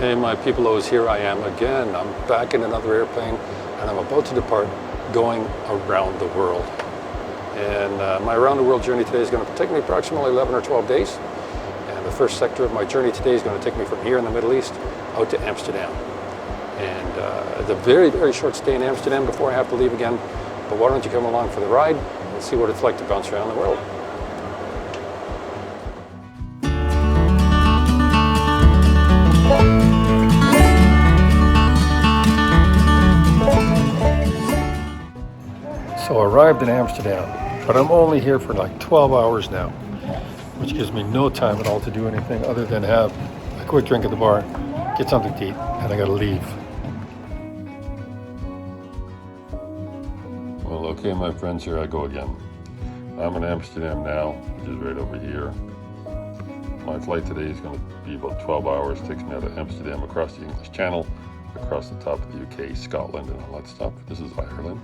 Hey my peoples, here I am again. I'm back in another airplane and I'm about to depart going around the world. And my around the world journey today is going to take me approximately 11 or 12 days. And the first sector of my journey today is going to take me from here in the Middle East out to Amsterdam. And it's a very, very short stay in Amsterdam before I have to leave again. But why don't you come along for the ride and see what it's like to bounce around the world. So I arrived in Amsterdam, but I'm only here for like 12 hours now, which gives me no time at all to do anything other than have a quick drink at the bar, get something to eat, and I gotta leave. Well, okay, my friends, here I go again. I'm in Amsterdam now, which is right over here. My flight today is going to be about 12 hours, takes me out of Amsterdam across the English Channel, across the top of the UK, Scotland, and all that stuff. This is Ireland.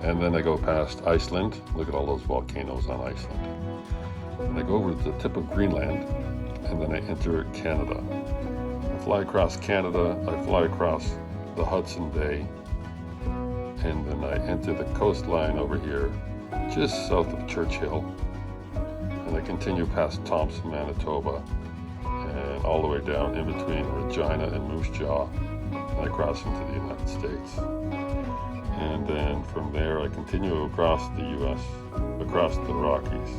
And then I go past Iceland. Look at all those volcanoes on Iceland. And I go over to the tip of Greenland, and then I enter Canada. I fly across Canada, I fly across the Hudson Bay, and then I enter the coastline over here, just south of Churchill. And I continue past Thompson, Manitoba, and all the way down in between Regina and Moose Jaw, and I cross into the United States. And then from there, I continue across the U.S., across the Rockies,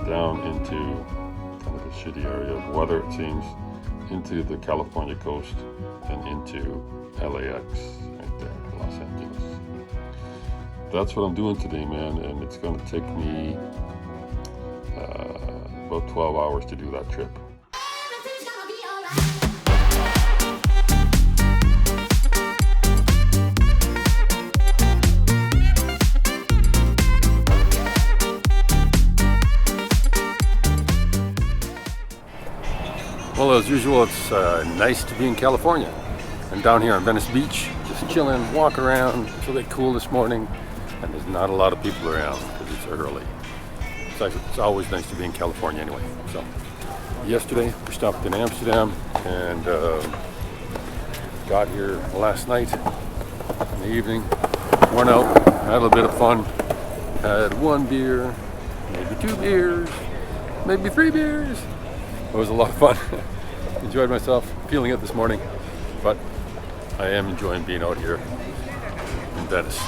down into kind of a shitty area of weather, it seems, into the California coast, and into LAX, right there, Los Angeles. That's what I'm doing today, man, and it's going to take me about 12 hours to do that trip. Well, as usual, it's nice to be in California. I'm down here on Venice Beach, just chilling, walking around. It's really cool this morning, and there's not a lot of people around because it's early. It's always nice to be in California anyway. So, yesterday we stopped in Amsterdam and got here last night in the evening. Went out, had a little bit of fun. Had one beer, maybe two beers, maybe three beers. It was a lot of fun. Enjoyed myself, feeling it this morning, but I am enjoying being out here in Venice.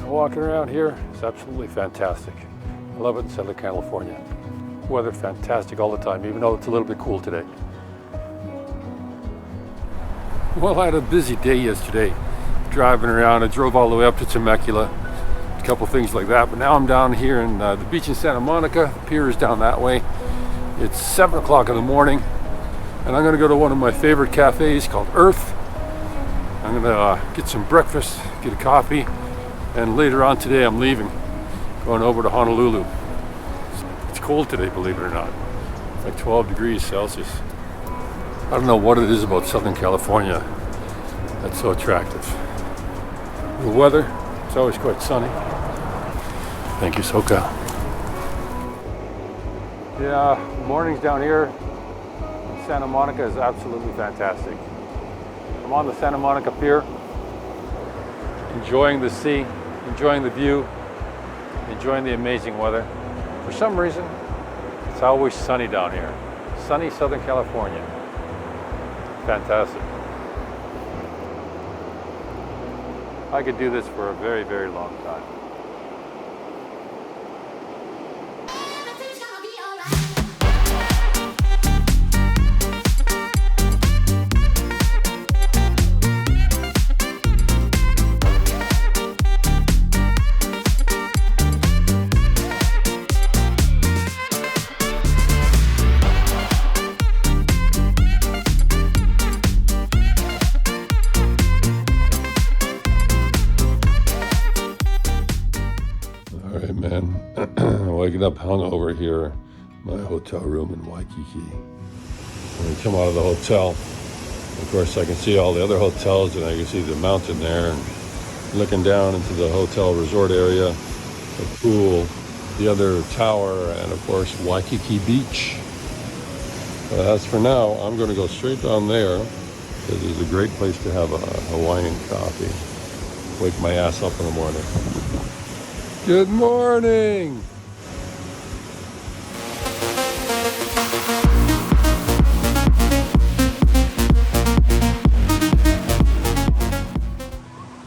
Walking around here is absolutely fantastic. I love it in Southern California. Weather fantastic all the time, even though it's a little bit cool today. Well, I had a busy day yesterday, driving around. I drove all the way up to Temecula, a couple things like that. But now I'm down here in the beach in Santa Monica. The pier is down that way. It's 7 o'clock in the morning, and I'm going to go to one of my favorite cafes called Earth. I'm going to get some breakfast, get a coffee, and later on today I'm leaving, going over to Honolulu. It's cold today, believe it or not. It's like 12 degrees Celsius. I don't know what it is about Southern California that's so attractive. The weather, it's always quite sunny. Thank you, SoCal. Yeah, mornings down here in Santa Monica is absolutely fantastic. I'm on the Santa Monica Pier, enjoying the sea, enjoying the view, enjoying the amazing weather. For some reason, it's always sunny down here. Sunny Southern California. Fantastic. I could do this for a very, very long time. Waking up hungover here, my hotel room in Waikiki. When we come out of the hotel, Of course, I can see all the other hotels, and I can see the mountain there, and looking down into the hotel resort area, the pool, the other tower, and of course Waikiki Beach. As for now, I'm going to go straight down there because it's a great place to have a Hawaiian coffee. Wake my ass up in the morning. Good morning!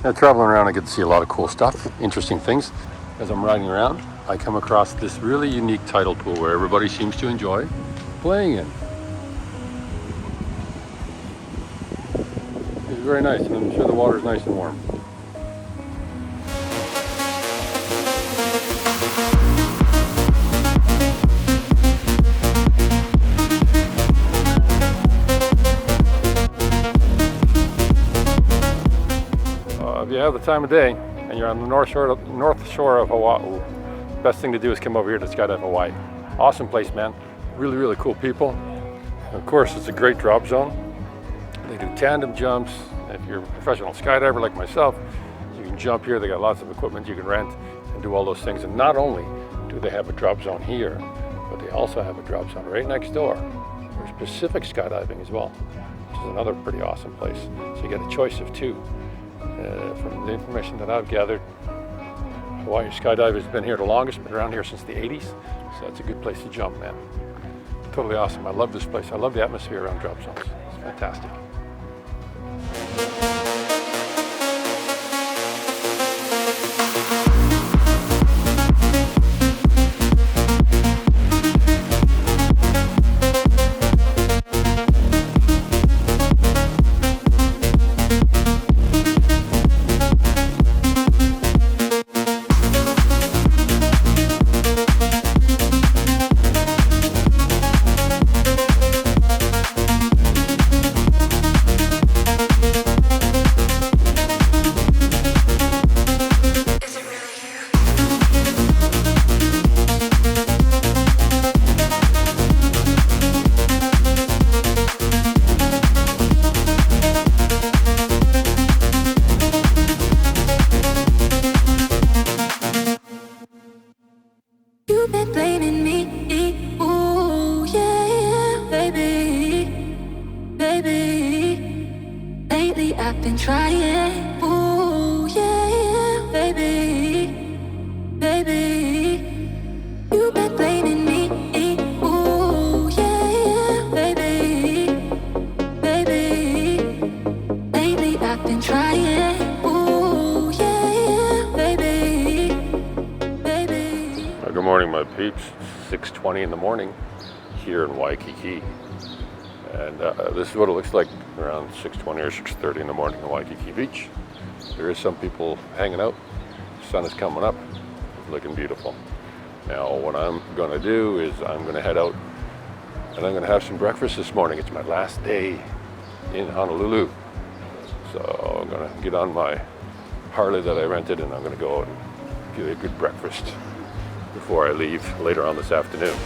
Now, traveling around, I get to see a lot of cool stuff, interesting things. As I'm riding around, I come across this really unique tidal pool where everybody seems to enjoy playing in. It's very nice, and I'm sure the water is nice and warm. If you have the time of day and you're on the north shore of Hawaii, best thing to do is come over here to Skydive Hawaii. Awesome place, man. Really, really cool people. Of course, it's a great drop zone. They do tandem jumps. If you're a professional skydiver like myself, you can jump here. They got lots of equipment you can rent and do all those things. And not only do they have a drop zone here, but they also have a drop zone right next door. There's Pacific skydiving as well, which is another pretty awesome place. So you get a choice of two. From the information that I've gathered, Hawaii Skydive has been here the longest, been around here since the 80s, so it's a good place to jump, man. Totally awesome. I love this place. I love the atmosphere around drop zones. It's fantastic. I've been trying, ooh, yeah, baby, baby. You've been blaming me, ooh, yeah, baby, baby. Lately I've been trying, ooh, yeah, baby, baby. Good morning, my peeps. 6:20 in the morning here in Waikiki. And this is what it looks like around 6:20 or 6:30 in the morning in Waikiki Beach. There is some people hanging out. The sun is coming up, looking beautiful. Now what I'm going to do is I'm going to head out and I'm going to have some breakfast this morning. It's my last day in Honolulu. So I'm going to get on my Harley that I rented and I'm going to go out and get a good breakfast before I leave later on this afternoon.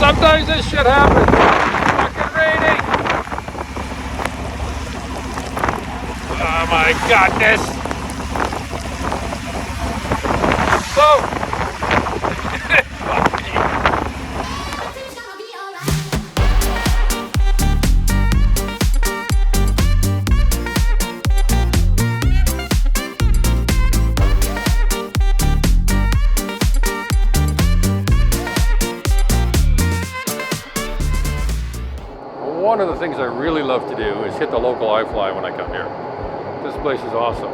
Sometimes this shit happens. It's fucking raining. Oh my goodness. So. One of the things I really love to do is hit the local iFly when I come here. This place is awesome.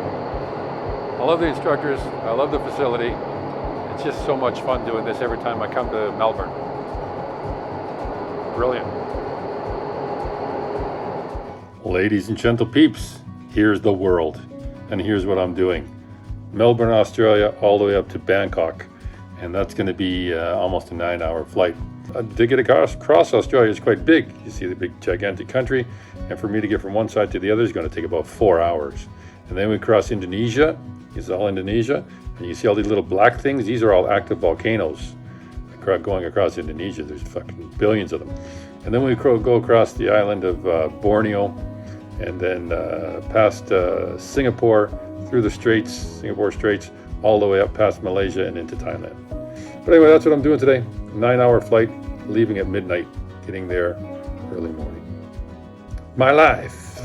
I love the instructors, I love the facility. It's just so much fun doing this every time I come to Melbourne. Brilliant. Ladies and gentle peeps, here's the world. And here's what I'm doing. Melbourne, Australia, all the way up to Bangkok. And that's going to be almost a 9-hour flight. To get across Australia is quite big. You see the big gigantic country, and for me to get from one side to the other is going to take about 4 hours. And then we cross Indonesia. This is all Indonesia, and you see all these little black things. These are all active volcanoes going across Indonesia. There's fucking billions of them. And then we go across the island of Borneo, and then past Singapore, through the straits, Singapore Straits, all the way up past Malaysia and into Thailand. But anyway, that's what I'm doing today. 9-hour flight, leaving at midnight, getting there early morning. My life.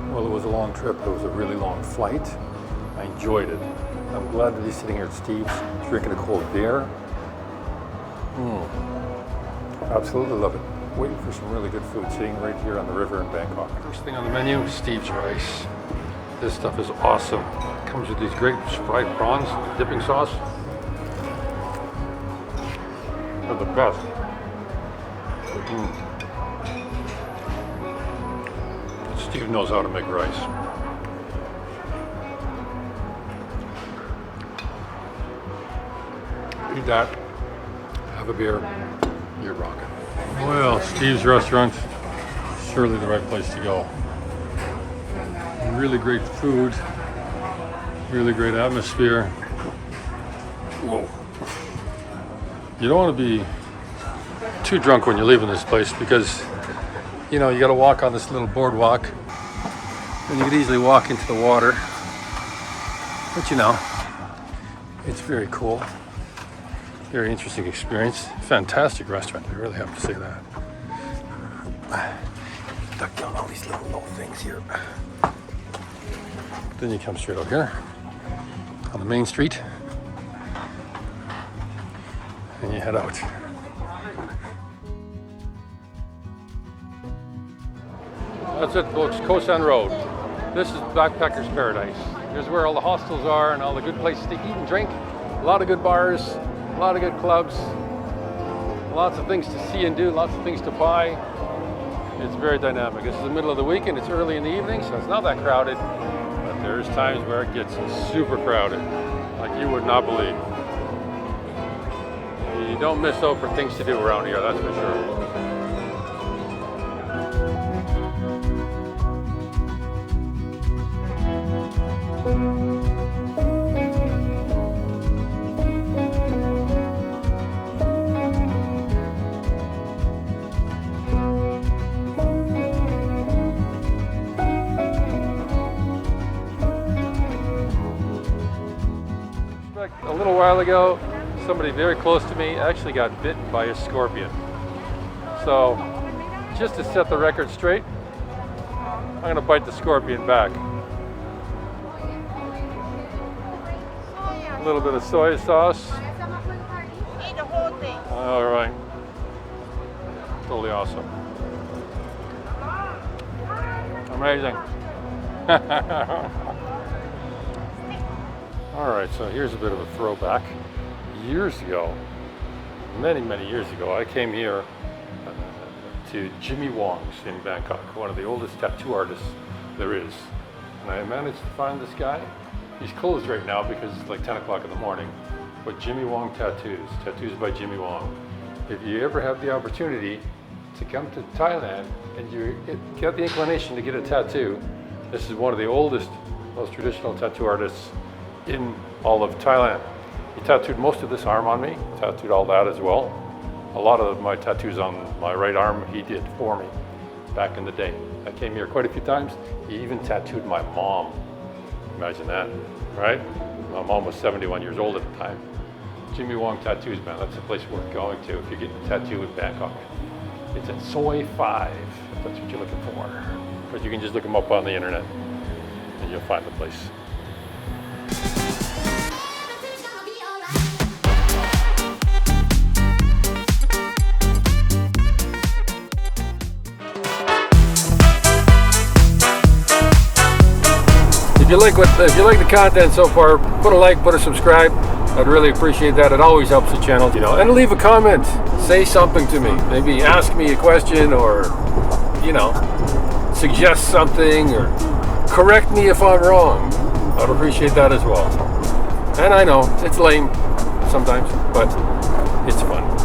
Well, it was a long trip. It was a really long flight. I enjoyed it. I'm glad to be sitting here at Steve's, drinking a cold beer. Absolutely love it. Waiting for some really good food, sitting right here on the river in Bangkok. First thing on the menu, Steve's rice. This stuff is awesome. It comes with these great fried prawns, dipping sauce. They're the best. Steve knows how to make rice. Eat that, have a beer, you're rocking. Well, Steve's restaurant, surely the right place to go. Really great food, really great atmosphere. Whoa. You don't want to be too drunk when you're leaving this place because, you know, you got to walk on this little boardwalk and you could easily walk into the water. But you know, it's very cool. Very interesting experience. Fantastic restaurant, I really have to say that. Duck down all these little things here. Then you come straight out here on the main street and you head out. That's it, folks, Koh San Road. This is Backpacker's Paradise. Here's where all the hostels are and all the good places to eat and drink. A lot of good bars, a lot of good clubs, lots of things to see and do, lots of things to buy. It's very dynamic. This is the middle of the week and it's early in the evening, so it's not that crowded. But there's times where it gets super crowded, like you would not believe. You don't miss out for things to do around here, that's for sure. A little while ago, somebody very close to me actually got bitten by a scorpion. So, just to set the record straight, I'm gonna bite the scorpion back. A little bit of soy sauce. Eat the whole thing. All right. Totally awesome. Amazing. All right, so here's a bit of a throwback. Years ago, many years ago, I came here to Jimmy Wong's in Bangkok, one of the oldest tattoo artists there is. And I managed to find this guy. He's closed right now because it's like 10 o'clock in the morning. But Jimmy Wong Tattoos, Tattoos by Jimmy Wong. If you ever have the opportunity to come to Thailand and you get the inclination to get a tattoo, this is one of the oldest most traditional tattoo artists in all of Thailand. He tattooed most of this arm on me, tattooed all that as well. A lot of my tattoos on my right arm he did for me back in the day. I came here quite a few times. He even tattooed my mom. Imagine that, right? My mom was 71 years old at the time. Jimmy Wong Tattoos, man, that's a place worth going to if you're getting a tattoo in Bangkok. It's at Soi 5, if that's what you're looking for. But you can just look them up on the internet and you'll find the place. If you like the content so far, put a like, put a subscribe. I'd really appreciate that. It always helps the channel, you know. And leave a comment. Say something to me. Maybe ask me a question, or, you know, suggest something, or correct me if I'm wrong. I'd appreciate that as well. And I know it's lame sometimes, but it's fun.